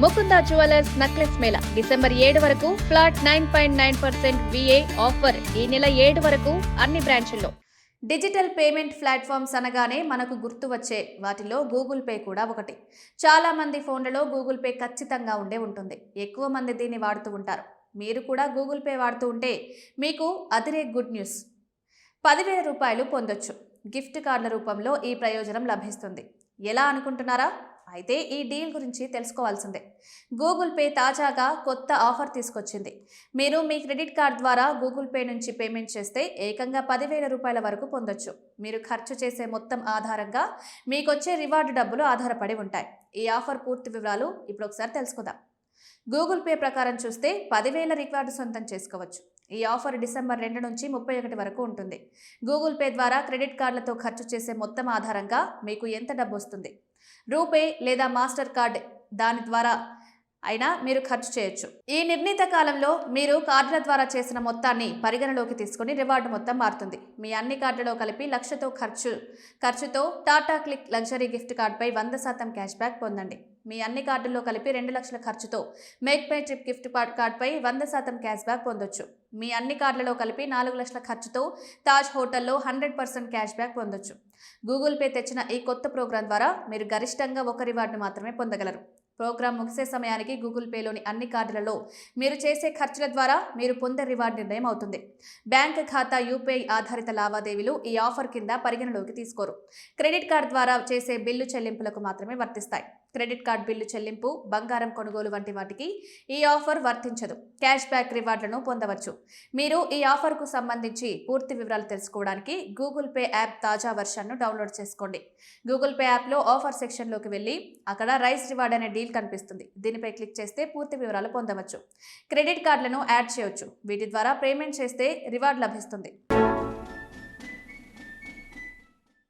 Mukunda jewellers necklace Mela December 7 వరకు flat 9.9% VA offer ఈ నెల 7 వరకు అన్ని బ్రాంచుల్లో. డిజిటల్ పేమెంట్ ప్లాట్ఫామ్స్ అనగానే మనకు గుర్తు వచ్చే వాటిలో గూగుల్ పే కూడా ఒకటి. చాలా మంది ఫోన్లలో గూగుల్ పే ఖచ్చితంగా ఉంటుంది. ఎక్కువ మంది దీన్ని వాడుతూ ఉంటారు. మీరు కూడా గూగుల్ పే వాడుతూ ఉంటే మీకు అదిరే గుడ్ న్యూస్. 10,000 రూపాయలు పొందొచ్చు. గిఫ్ట్ కార్డుల రూపంలో ఈ ప్రయోజనం లభిస్తుంది. ఎలా అనుకుంటున్నారా? అయితే ఈ డీల్ గురించి తెలుసుకోవాల్సిందే. గూగుల్ పే తాజాగా కొత్త ఆఫర్ తీసుకొచ్చింది. మీరు మీ క్రెడిట్ కార్డ్ ద్వారా గూగుల్ పే నుంచి పేమెంట్ చేస్తే ఏకంగా 10,000 రూపాయల వరకు పొందొచ్చు. మీరు ఖర్చు చేసే మొత్తం ఆధారంగా మీకొచ్చే రివార్డు డబ్బులు ఆధారపడి ఉంటాయి. ఈ ఆఫర్ పూర్తి వివరాలు ఇప్పుడు ఒకసారి తెలుసుకుందాం. గూగుల్ పే ప్రకారం చూస్తే 10,000 రివార్డు సొంతం చేసుకోవచ్చు. ఈ ఆఫర్ డిసెంబర్ 2 నుంచి 31 వరకు ఉంటుంది. గూగుల్ పే ద్వారా క్రెడిట్ కార్డులతో ఖర్చు చేసే మొత్తం ఆధారంగా మీకు ఎంత డబ్బు వస్తుంది. రూపే లేదా మాస్టర్ కార్డ్ దాని ద్వారా అయినా మీరు ఖర్చు చేయొచ్చు. ఈ నిర్ణీత కాలంలో మీరు కార్డుల ద్వారా చేసిన మొత్తాన్ని పరిగణలోకి తీసుకుని రివార్డు మొత్తం మారుతుంది. మీ అన్ని కార్డులలో కలిపి 1,00,000 ఖర్చుతో టాటా క్లిక్ లగ్జరీ గిఫ్ట్ కార్డుపై 100% క్యాష్ బ్యాక్ పొందండి. మీ అన్ని కార్డుల్లో కలిపి 2,00,000 ఖర్చుతో మేక్ మై ట్రిప్ గిఫ్ట్ కార్డుపై 100% క్యాష్ బ్యాక్ పొందొచ్చు. మీ అన్ని కార్డులలో కలిపి 4,00,000 ఖర్చుతో తాజ్ హోటల్లో 100% క్యాష్ బ్యాక్ పొందొచ్చు. గూగుల్ పే తెచ్చిన ఈ కొత్త ప్రోగ్రాం ద్వారా మీరు గరిష్టంగా ఒక రివార్డును మాత్రమే పొందగలరు. ప్రోగ్రాం ముగిసే సమయానికి గూగుల్ పేలోని అన్ని కార్డులలో మీరు చేసే ఖర్చుల ద్వారా మీరు పొందే రివార్డు నిర్ణయం అవుతుంది. బ్యాంక్ ఖాతా యూపీఐ ఆధారిత లావాదేవీలు ఈ ఆఫర్ కింద పరిగణలోకి తీసుకోరు. క్రెడిట్ కార్డు ద్వారా చేసే బిల్లు చెల్లింపులకు మాత్రమే వర్తిస్తాయి. క్రెడిట్ కార్డు బిల్లు చెల్లింపు, బంగారం కొనుగోలు వంటి వాటికి ఈ ఆఫర్ వర్తించదు. క్యాష్ బ్యాక్ రివార్డులను పొందవచ్చు. మీరు ఈ ఆఫర్కు సంబంధించి పూర్తి వివరాలు తెలుసుకోవడానికి గూగుల్ పే యాప్ తాజా వెర్షన్ను డౌన్లోడ్ చేసుకోండి. గూగుల్ పే యాప్లో ఆఫర్ సెక్షన్లోకి వెళ్ళి అక్కడ రైస్ రివార్డ్ అనే డీల్ కనిపిస్తుంది. దీనిపై క్లిక్ చేస్తే పూర్తి వివరాలు పొందవచ్చు. క్రెడిట్ కార్డులను యాడ్ చేయవచ్చు. వీటి ద్వారా పేమెంట్ చేస్తే రివార్డ్ లభిస్తుంది.